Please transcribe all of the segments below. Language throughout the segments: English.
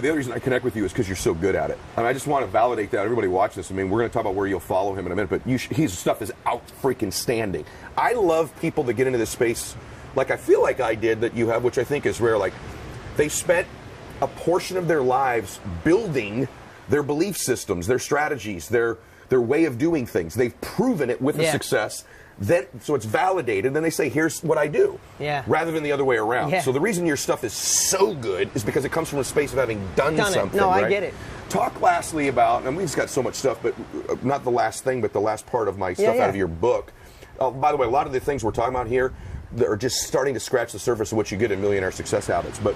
The other reason I connect with you is because you're so good at it. I mean, I just want to validate that. Everybody watch this. I mean, we're going to talk about where you'll follow him in a minute, but his stuff is out freaking standing. I love people that get into this space like I feel like I did that you have, which I think is rare. Like, they spent a portion of their lives building their belief systems, their strategies, their way of doing things. They've proven it with a success. Then, so it's validated. Then they say, "Here's what I do," rather than the other way around. Yeah. So the reason your stuff is so good is because it comes from a space of having done something. No, right? I get it. Talk lastly about, and we've just got so much stuff, but not the last thing, but the last part of my stuff out of your book. By the way, a lot of the things we're talking about here that are just starting to scratch the surface of what you get in Millionaire Success Habits. But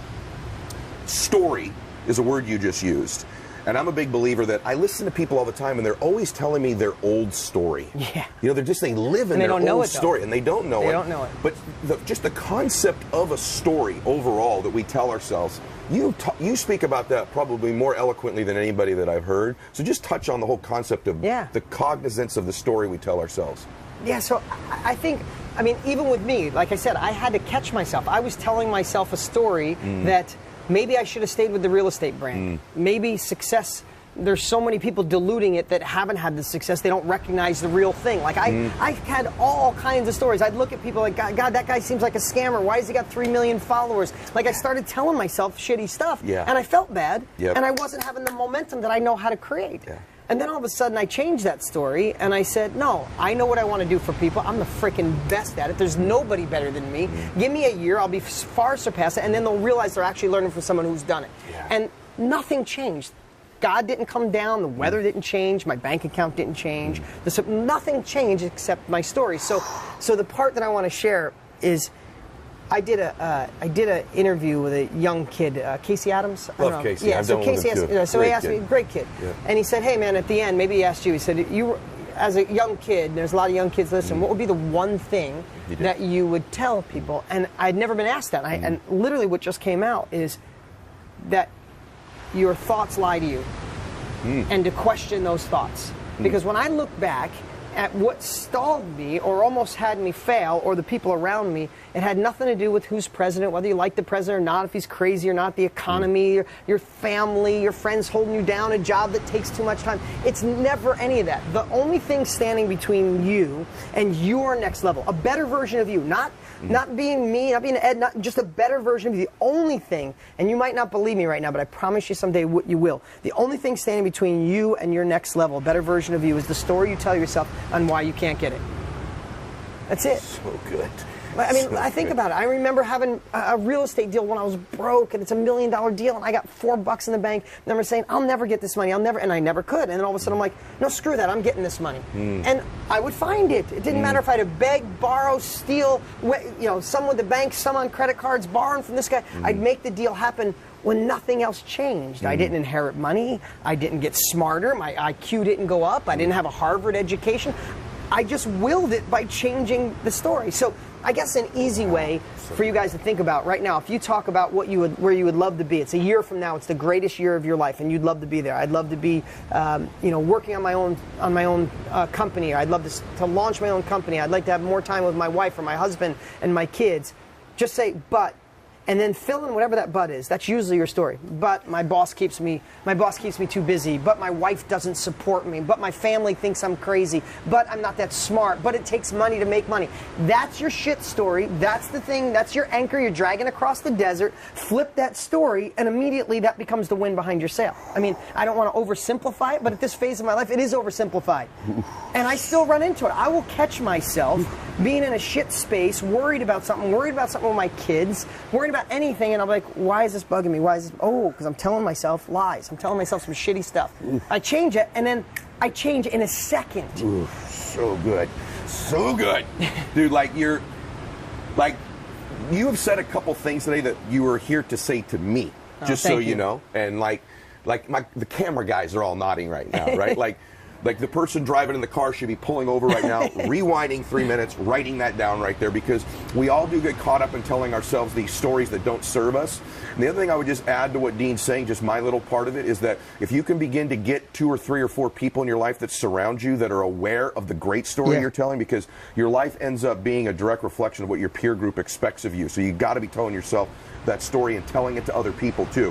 story is a word you just used. And I'm a big believer that I listen to people all the time, and they're always telling me their old story. Yeah. You know, they live in their old story, and they don't know it. They don't know it. But just the concept of a story overall that we tell ourselves, you speak about that probably more eloquently than anybody that I've heard. So just touch on the whole concept of the cognizance of the story we tell ourselves. Yeah, so I think, I mean, even with me, like I said, I had to catch myself. I was telling myself a story that maybe I should have stayed with the real estate brand. Maybe success, there's so many people diluting it that haven't had the success, they don't recognize the real thing. Like I had all kinds of stories. I'd look at people like, God, that guy seems like a scammer. Why has he got 3 million followers? Like I started telling myself shitty stuff and I felt bad and I wasn't having the momentum that I know how to create. And then all of a sudden I changed that story and I said, no, I know what I want to do for people. I'm the freaking best at it. There's nobody better than me. Give me a year, I'll be far surpassed it, and then they'll realize they're actually learning from someone who's done it. And nothing changed. God didn't come down, the weather didn't change, my bank account didn't change. Nothing changed except my story. So the part that I want to share is I did an interview with a young kid, Casey Adams. Love Casey. Yeah, I've so done Casey with him too. asked, so he asked me, great kid, and he said, hey man, at the end, maybe he asked you. He said, you, as a young kid, there's a lot of young kids listening. What would be the one thing that you would tell people? And I'd never been asked that. And literally, what just came out is that your thoughts lie to you, and to question those thoughts. Because when I look back at what stalled me or almost had me fail, or the people around me, it had nothing to do with who's president, whether you like the president or not, if he's crazy or not, the economy, your family, your friends holding you down, a job that takes too much time. It's never any of that. The only thing standing between you and your next level, a better version of you, not being me, not being Ed, not just a better version of you. The only thing, and you might not believe me right now, but I promise you someday you will. The only thing standing between you and your next level, a better version of you, is the story you tell yourself on why you can't get it. That's it. So good. I mean, I think about it. I remember having a real estate deal when I was broke, and it's $1 million deal, and I got $4 in the bank. And I remember saying, I'll never get this money. I'll never, and I never could. And then all of a sudden, I'm like, no, screw that. I'm getting this money. And I would find it. It didn't matter if I had to beg, borrow, steal, some with the bank, some on credit cards, borrowing from this guy. I'd make the deal happen when nothing else changed. I didn't inherit money. I didn't get smarter. My IQ didn't go up. I didn't have a Harvard education. I just willed it by changing the story. So I guess an easy way for you guys to think about right now, if you talk about where you would love to be, it's a year from now, it's the greatest year of your life, and you'd love to be there. I'd love to be, working on my own company. I'd love to launch my own company. I'd like to have more time with my wife or my husband and my kids. Just say, but. And then fill in whatever that but is. That's usually your story. But my boss keeps me too busy. But my wife doesn't support me. But my family thinks I'm crazy. But I'm not that smart. But it takes money to make money. That's your shit story. That's the thing. That's your anchor you're dragging across the desert. Flip that story, and immediately that becomes the wind behind your sail. I mean, I don't want to oversimplify it, but at this phase of my life, it is oversimplified. And I still run into it. I will catch myself being in a shit space, worried about something with my kids, worried about anything, and I'm like, why is this bugging me? Why is this? Oh, because I'm telling myself lies. I'm telling myself some shitty stuff. I change it, and then I change in a second. Ooh, so good. So good. Dude, you have said a couple things today that you were here to say to me, just so you know. And the camera guys are all nodding right now, right? Like the person driving in the car should be pulling over right now, rewinding 3 minutes, writing that down right there, because we all do get caught up in telling ourselves these stories that don't serve us. And the other thing I would just add to what Dean's saying, just my little part of it, is that if you can begin to get 2 or 3 or 4 people in your life that surround you that are aware of the great story you're telling, because your life ends up being a direct reflection of what your peer group expects of you. So you got to be telling yourself that story and telling it to other people too.